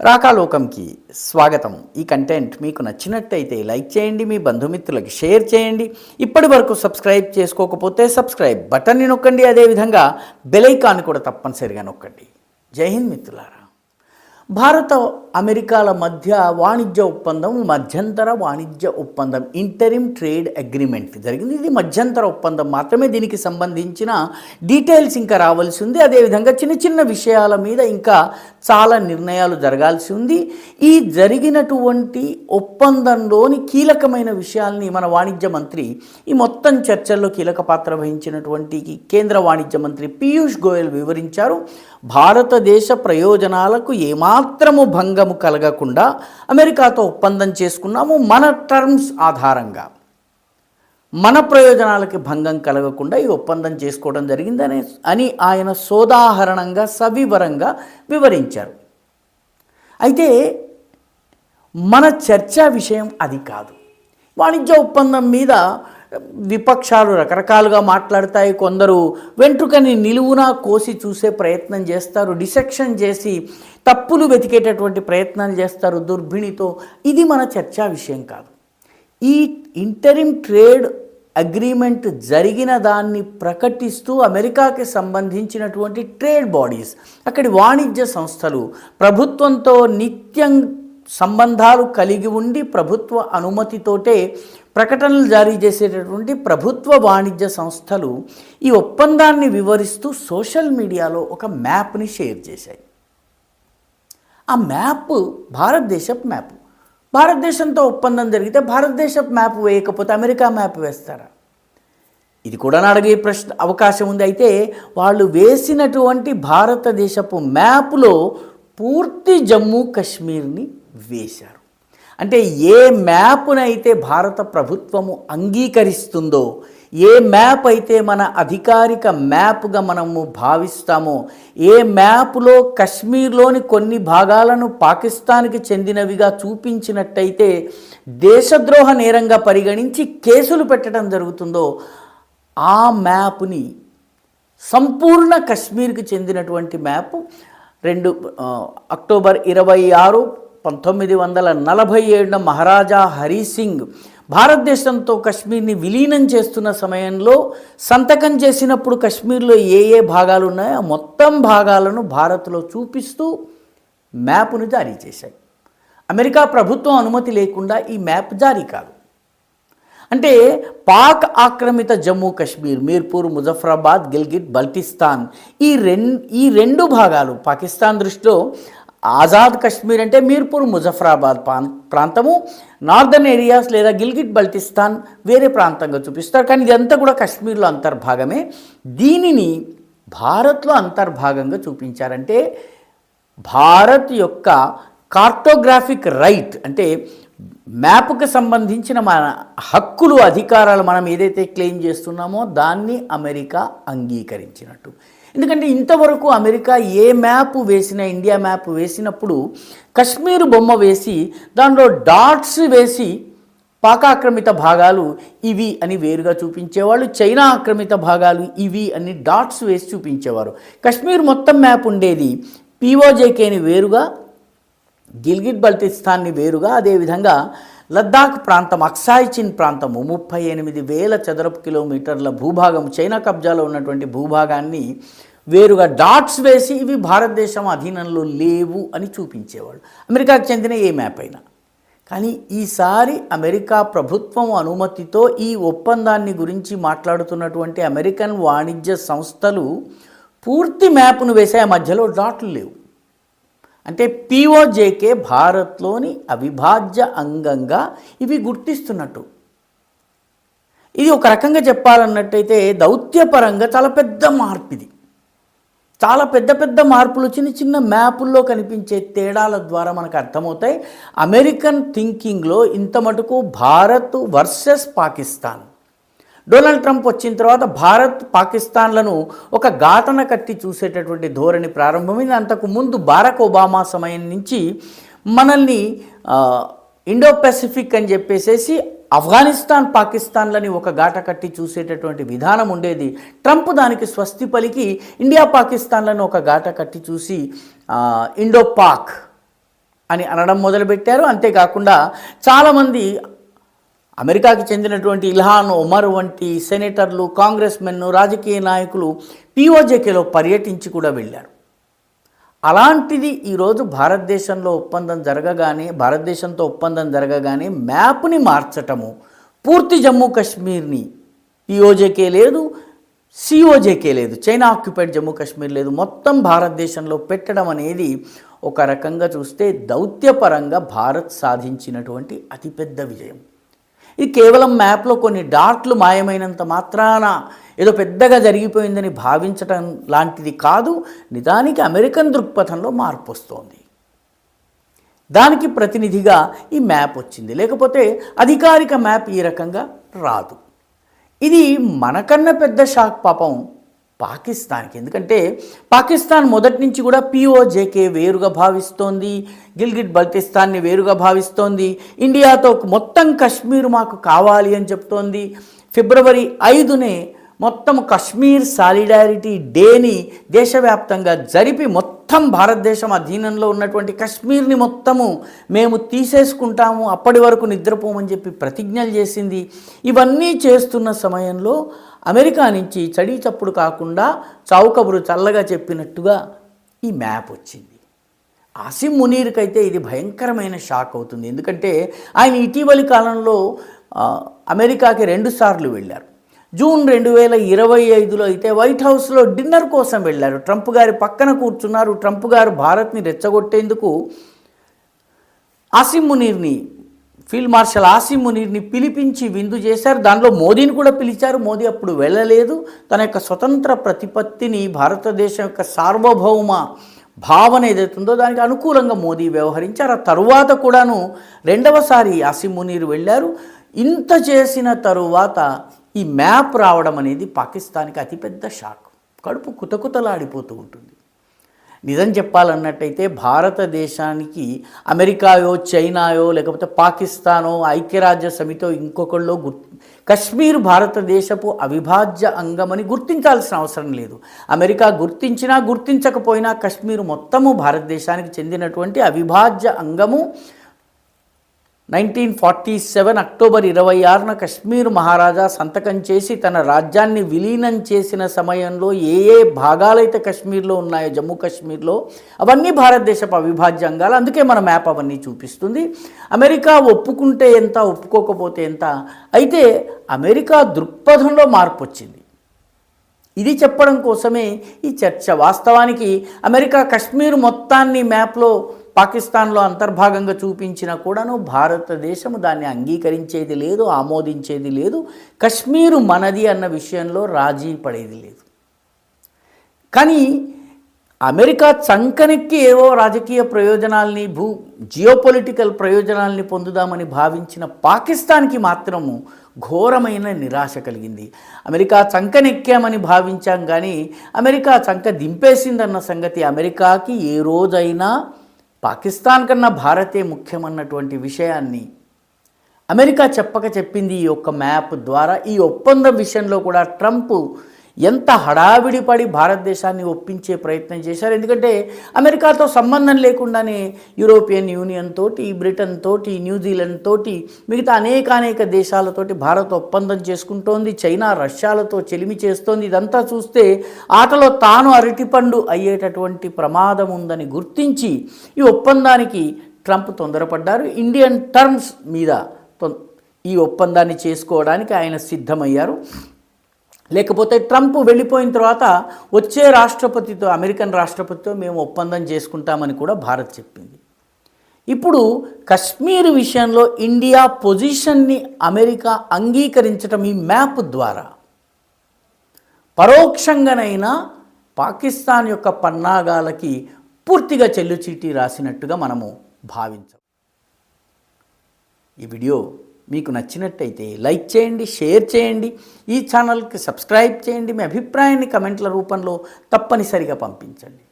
రాకాలోకంకి స్వాగతం. ఈ కంటెంట్ మీకు నచ్చినట్టయితే లైక్ చేయండి, మీ బంధుమిత్రులకు షేర్ చేయండి. ఇప్పటి వరకు సబ్స్క్రైబ్ చేసుకోకపోతే సబ్స్క్రైబ్ బటన్ని నొక్కండి. అదేవిధంగా బెల్ ఐకాన్ కూడా తప్పనిసరిగా నొక్కండి. జై హింద్ మిత్రులారా. భారత అమెరికాల మధ్య వాణిజ్య ఒప్పందం, మధ్యంతర వాణిజ్య ఒప్పందం, ఇంటరిమ్ ట్రేడ్ అగ్రిమెంట్ జరిగింది. ఇది మధ్యంతర ఒప్పందం మాత్రమే. దీనికి సంబంధించిన డీటెయిల్స్ ఇంకా రావాల్సి ఉంది. అదేవిధంగా చిన్న చిన్న విషయాల మీద ఇంకా చాలా నిర్ణయాలు జరగాల్సి ఉంది. ఈ జరిగినటువంటి ఒప్పందంలోని కీలకమైన విషయాల్ని మన వాణిజ్య మంత్రి, ఈ మొత్తం చర్చల్లో కీలక పాత్ర వహించినటువంటి కేంద్ర వాణిజ్య మంత్రి పీయూష్ గోయల్ వివరించారు. భారతదేశ ప్రయోజనాలకు ఏమాత్రము భంగము కలగకుండా అమెరికాతో ఒప్పందం చేసుకున్నాము. మన టర్మ్స్ ఆధారంగా మన ప్రయోజనాలకి భంగం కలగకుండా ఈ ఒప్పందం చేసుకోవడం జరిగిందని ఆయన సోదాహరణంగా సవివరంగా వివరించారు. అయితే మన చర్చా విషయం అది కాదు. వాణిజ్య ఒప్పందం మీద విపక్షాలు రకరకాలుగా మాట్లాడతాయి. కొందరు వెంట్రుకని నిలువునా కోసి చూసే ప్రయత్నం చేస్తారు, డిసెక్షన్ చేసి తప్పులు వెతికేటటువంటి ప్రయత్నాలు చేస్తారు దుర్భిణితో. ఇది మన చర్చా విషయం కాదు. ఈ ఇంటరిమ్ ట్రేడ్ అగ్రిమెంట్ జరిగిన దాన్ని ప్రకటిస్తూ అమెరికాకి సంబంధించినటువంటి ట్రేడ్ బాడీస్, అక్కడి వాణిజ్య సంస్థలు ప్రభుత్వంతో నిత్యం సంబంధాలు కలిగి ఉండి ప్రభుత్వ అనుమతితోటే ప్రకటనలు జారీ చేసేటటువంటి ప్రభుత్వ వాణిజ్య సంస్థలు ఈ ఒప్పందాన్ని వివరిస్తూ సోషల్ మీడియాలో ఒక మ్యాప్ని షేర్ చేశాయి. ఆ మ్యాప్ భారతదేశపు మ్యాప్. భారతదేశంతో ఒప్పందం జరిగితే భారతదేశపు మ్యాప్ వేయకపోతే అమెరికా మ్యాప్ వేస్తారా? ఇది కూడా అడిగే అవకాశం ఉంది. అయితే వాళ్ళు వేసినటువంటి భారతదేశపు మ్యాప్లో పూర్తి జమ్మూ కాశ్మీర్ని వేశారు. అంటే ఏ మ్యాప్నైతే భారత ప్రభుత్వము అంగీకరిస్తుందో, ఏ మ్యాప్ అయితే మన అధికారిక మ్యాప్గా మనము భావిస్తామో, ఏ మ్యాప్లో కశ్మీర్లోని కొన్ని భాగాలను పాకిస్తాన్కి చెందినవిగా చూపించినట్టయితే దేశద్రోహ నేరంగా పరిగణించి కేసులు పెట్టడం జరుగుతుందో, ఆ మ్యాప్ని సంపూర్ణ కశ్మీర్కి చెందినటువంటి మ్యాప్ అక్టోబర్ 26, 1947 మహారాజా హరి సింగ్ భారతదేశంతో కశ్మీర్ని విలీనం చేస్తున్న సమయంలో సంతకం చేసినప్పుడు కశ్మీర్లో ఏ భాగాలు ఉన్నాయో ఆ మొత్తం భాగాలను భారత్లో చూపిస్తూ మ్యాప్ను జారీ చేశాయి. అమెరికా ప్రభుత్వం అనుమతి లేకుండా ఈ మ్యాప్ జారీ కాదు. అంటే పాక్ ఆక్రమిత జమ్మూ కాశ్మీర్, మీర్పూర్, ముజఫరాబాద్, గిల్గిట్, బల్టిస్తాన్ ఈ రెండు భాగాలు పాకిస్తాన్ దృష్టిలో ఆజాద్ కాశ్మీర్ అంటే మీర్పూర్, ముజఫరాబాద్ ప్రాంతము, నార్దర్న్ ఏరియాస్ లేదా గిల్గిట్ బల్టిస్తాన్ వేరే ప్రాంతంగా చూపిస్తారు. కానీ ఇదంతా కూడా కాశ్మీర్లో అంతర్భాగమే. దీనిని భారత్లో అంతర్భాగంగా చూపించారంటే భారత్ యొక్క కార్టోగ్రాఫిక్ రైట్, అంటే మ్యాప్కి సంబంధించిన మన హక్కులు, అధికారాలు మనం ఏదైతే క్లెయిమ్ చేస్తున్నామో దాన్ని అమెరికా అంగీకరించినట్టు. ఎందుకంటే ఇంతవరకు అమెరికా ఏ మ్యాప్ వేసినా, ఇండియా మ్యాప్ వేసినప్పుడు కశ్మీర్ బొమ్మ వేసి దానిలో డాట్స్ వేసి పాక్ ఆక్రమిత భాగాలు ఇవి అని వేరుగా చూపించేవాళ్ళు, చైనా ఆక్రమిత భాగాలు ఇవి అని డాట్స్ వేసి చూపించేవారు. కశ్మీర్ మొత్తం మ్యాప్ ఉండేది పీఓజేకేని వేరుగా, గిల్గిట్ బల్టిస్తాన్ని వేరుగా, అదేవిధంగా లద్దాఖ్ ప్రాంతం, అక్సాయ్ చిన్ ప్రాంతము 38,000 చదరపు కిలోమీటర్ల భూభాగం, చైనా కబ్జాలో ఉన్నటువంటి భూభాగాన్ని వేరుగా డాట్స్ వేసి ఇవి భారతదేశం అధీనంలో లేవు అని చూపించేవాళ్ళు, అమెరికాకు చెందిన ఏ మ్యాప్ అయినా. కానీ ఈసారి అమెరికా ప్రభుత్వం అనుమతితో ఈ ఒప్పందాన్ని గురించి మాట్లాడుతున్నటువంటి అమెరికన్ వాణిజ్య సంస్థలు పూర్తి మ్యాప్ను వేసే మధ్యలో డాట్లు లేవు. అంటే పీఓజేకే భారత్లోని అవిభాజ్య అంగంగా ఇవి గుర్తిస్తున్నట్టు. ఇది ఒక రకంగా చెప్పాలన్నట్టయితే దౌత్యపరంగా చాలా పెద్ద మార్పు. ఇది చాలా పెద్ద మార్పులు చిన్న చిన్న మ్యాపుల్లో కనిపించే తేడాల ద్వారా మనకు అర్థమవుతాయి. అమెరికన్ థింకింగ్లో ఇంత మటుకు Bharat versus Pakistan, Donald Trump వచ్చిన తర్వాత భారత్ పాకిస్తాన్లను ఒక ఘాటన కట్టి చూసేటటువంటి ధోరణి ప్రారంభమైంది. అంతకు ముందు బారాక్ ఒబామా సమయం నుంచి మనల్ని ఇండో పెసిఫిక్ అని చెప్పేసేసి ఆఫ్ఘనిస్తాన్, పాకిస్తాన్లని ఒక ఘాట కట్టి చూసేటటువంటి విధానం ఉండేది. ట్రంప్ దానికి స్వస్తి పలికి ఇండియా పాకిస్తాన్లను ఒక ఘాట కట్టి చూసి ఇండో పాక్ అని అనడం మొదలుపెట్టారు. అంతేకాకుండా చాలామంది అమెరికాకి చెందినటువంటి ఇల్హాన్ ఒమర్ వంటి సెనేటర్లు, కాంగ్రెస్మెన్ను, రాజకీయ నాయకులు పిఓజేకేలో పర్యటించి కూడా వెళ్ళారు. అలాంటిది ఈరోజు భారతదేశంతో ఒప్పందం జరగగానే మ్యాప్ని మార్చటము, పూర్తి జమ్మూ కాశ్మీర్ని పిఓజేకే లేదు, సిఓజేకే లేదు, చైనా ఆక్యుపైడ్ జమ్మూ కాశ్మీర్ లేదు, మొత్తం భారతదేశంలో పెట్టడం అనేది ఒక రకంగా చూస్తే దౌత్యపరంగా భారత్ సాధించినటువంటి అతిపెద్ద విజయం. ఇది కేవలం మ్యాప్లో కొన్ని డాట్లు మాయమైనంత మాత్రాన ఏదో పెద్దగా జరిగిపోయిందని భావించటం లాంటిది కాదు. నిజానికి అమెరికన్ దృక్పథంలో మార్పు వస్తోంది. దానికి ప్రతినిధిగా ఈ మ్యాప్ వచ్చింది. లేకపోతే అధికారిక మ్యాప్ ఈ రకంగా రాదు. ఇది మనకన్నా పెద్ద షాక్ పాపం పాకిస్తాన్కి. ఎందుకంటే పాకిస్తాన్ మొదటి నుంచి కూడా పిఓజేకే వేరుగా భావిస్తోంది, గిల్గిట్ బల్టిస్తాన్ని వేరుగా భావిస్తోంది, ఇండియాతో మొత్తం కశ్మీర్ మాకు కావాలి అని చెప్తోంది. ఫిబ్రవరి 5నే మొత్తం కశ్మీర్ సాలిడారిటీ డేని దేశవ్యాప్తంగా జరిపి మొత్తం భారతదేశం అధీనంలో ఉన్నటువంటి కశ్మీర్ని మొత్తము మేము తీసేసుకుంటాము, అప్పటి వరకు నిద్రపోమని చెప్పి ప్రతిజ్ఞలు చేసింది. ఇవన్నీ చేస్తున్న సమయంలో అమెరికా నుంచి చడీ చప్పుడు కాకుండా చౌకబురు చల్లగా చెప్పినట్టుగా ఈ మ్యాప్ వచ్చింది. ఆసిమ్ మునీర్కైతే ఇది భయంకరమైన షాక్ అవుతుంది. ఎందుకంటే ఆయన ఇటీవలి కాలంలో అమెరికాకి 2 సార్లు వెళ్ళారు. జూన్ 2025లో అయితే వైట్ హౌస్లో డిన్నర్ కోసం వెళ్ళారు. ట్రంప్ గారి పక్కన కూర్చున్నారు. ట్రంప్ గారు భారత్ని రెచ్చగొట్టేందుకు ఆసిమ్ మునీర్ని, ఫీల్డ్ మార్షల్ ఆసిమ్ మునీర్ని పిలిపించి విందు చేశారు. దానిలో మోదీని కూడా పిలిచారు. మోదీ అప్పుడు వెళ్ళలేదు. తన యొక్క స్వతంత్ర ప్రతిపత్తిని, భారతదేశం యొక్క సార్వభౌమ భావన ఏదైతుందో దానికి అనుకూలంగా మోదీ వ్యవహరించారు. ఆ తరువాత కూడాను 2వసారి ఆసిమ్ మునీర్ వెళ్ళారు. ఇంత చేసిన తరువాత ఈ మ్యాప్ రావడం అనేది పాకిస్తాన్కి అతిపెద్ద షాక్. కడుపు కుతకుతలాడిపోతూ ఉంటుంది. నిజం చెప్పాలన్నట్టయితే భారతదేశానికి అమెరికాయో, చైనాయో, లేకపోతే పాకిస్తానో, ఐక్యరాజ్య సమితో ఇంకొకళ్ళో కశ్మీర్ భారతదేశపు అవిభాజ్య అంగమని గుర్తించాల్సిన అవసరం లేదు. అమెరికా గుర్తించినా గుర్తించకపోయినా కశ్మీర్ మొత్తము భారతదేశానికి చెందినటువంటి అవిభాజ్య అంగము. 1947 అక్టోబర్ 26న కశ్మీర్ మహారాజా సంతకం చేసి తన రాజ్యాన్ని విలీనం చేసిన సమయంలో ఏ భాగాలైతే కశ్మీర్లో ఉన్నాయో, జమ్మూ కాశ్మీర్లో, అవన్నీ భారతదేశపు అవిభాజ్య అంగాలు. అందుకే మన మ్యాప్ అవన్నీ చూపిస్తుంది. అమెరికా ఒప్పుకుంటే ఎంత, ఒప్పుకోకపోతే ఎంత. అయితే అమెరికా దృక్పథంలో మార్పు వచ్చింది. ఇది చెప్పడం కోసమే ఈ చర్చ. వాస్తవానికి అమెరికా కశ్మీర్ మొత్తాన్ని మ్యాప్లో పాకిస్తాన్లో అంతర్భాగంగా చూపించినా కూడాను భారతదేశం దాన్ని అంగీకరించేది లేదు, ఆమోదించేది లేదు. కశ్మీరు మనది అన్న విషయంలో రాజీ పడేది లేదు. కానీ అమెరికా చంకనెక్కి ఏవో రాజకీయ ప్రయోజనాల్ని, జియోపొలిటికల్ ప్రయోజనాల్ని పొందుదామని భావించిన పాకిస్తాన్కి మాత్రము ఘోరమైన నిరాశ కలిగింది. అమెరికా చంకనెక్కామని భావించాం కానీ అమెరికా చంక దింపేసిందన్న సంగతి అమెరికాకి ఏ రోజైనా పాకిస్తాన్ కన్నా భారతే ముఖ్యమన్నటువంటి విషయాన్ని అమెరికా చెప్పక చెప్పింది ఈ యొక్క మ్యాప్ ద్వారా. ఈ ఒప్పందం విషయంలో కూడా ట్రంప్ ఎంత హడావిడి పడి భారతదేశాన్ని ఒప్పించే ప్రయత్నం చేశారు. ఎందుకంటే అమెరికాతో సంబంధం లేకుండానే యూరోపియన్ యూనియన్ తోటి, బ్రిటన్ తోటి, న్యూజిలాండ్ తోటి, మిగతా అనేక దేశాలతోటి భారత్ ఒప్పందం చేసుకుంటోంది. చైనా, రష్యాలతో చెలిమి చేస్తోంది. ఇదంతా చూస్తే ఆటలో తాను అరటిపండు అయ్యేటటువంటి ప్రమాదం ఉందని గుర్తించి ఈ ఒప్పందానికి ట్రంప్ తొందరపడ్డారు. ఇండియన్ టర్మ్స్ మీద ఈ ఒప్పందాన్ని చేసుకోవడానికి ఆయన సిద్ధమయ్యారు. లేకపోతే ట్రంప్ వెళ్ళిపోయిన తర్వాత వచ్చే రాష్ట్రపతితో, అమెరికన్ రాష్ట్రపతితో మేము ఒప్పందం చేసుకుంటామని కూడా భారత్ చెప్పింది. ఇప్పుడు కశ్మీర్ విషయంలో ఇండియా పొజిషన్ని అమెరికా అంగీకరించడం ఈ మ్యాప్ ద్వారా పరోక్షంగానైనా పాకిస్తాన్ యొక్క పన్నాగాలకి పూర్తిగా చెల్లుచీటీ రాసినట్టుగా మనము భావించాం. ఈ వీడియో మీకు నచ్చినట్టయితే లైక్ చేయండి, షేర్ చేయండి, ఈ ఛానల్కి సబ్స్క్రైబ్ చేయండి. మీ అభిప్రాయాన్ని కమెంట్ల రూపంలో తప్పనిసరిగా పంపించండి.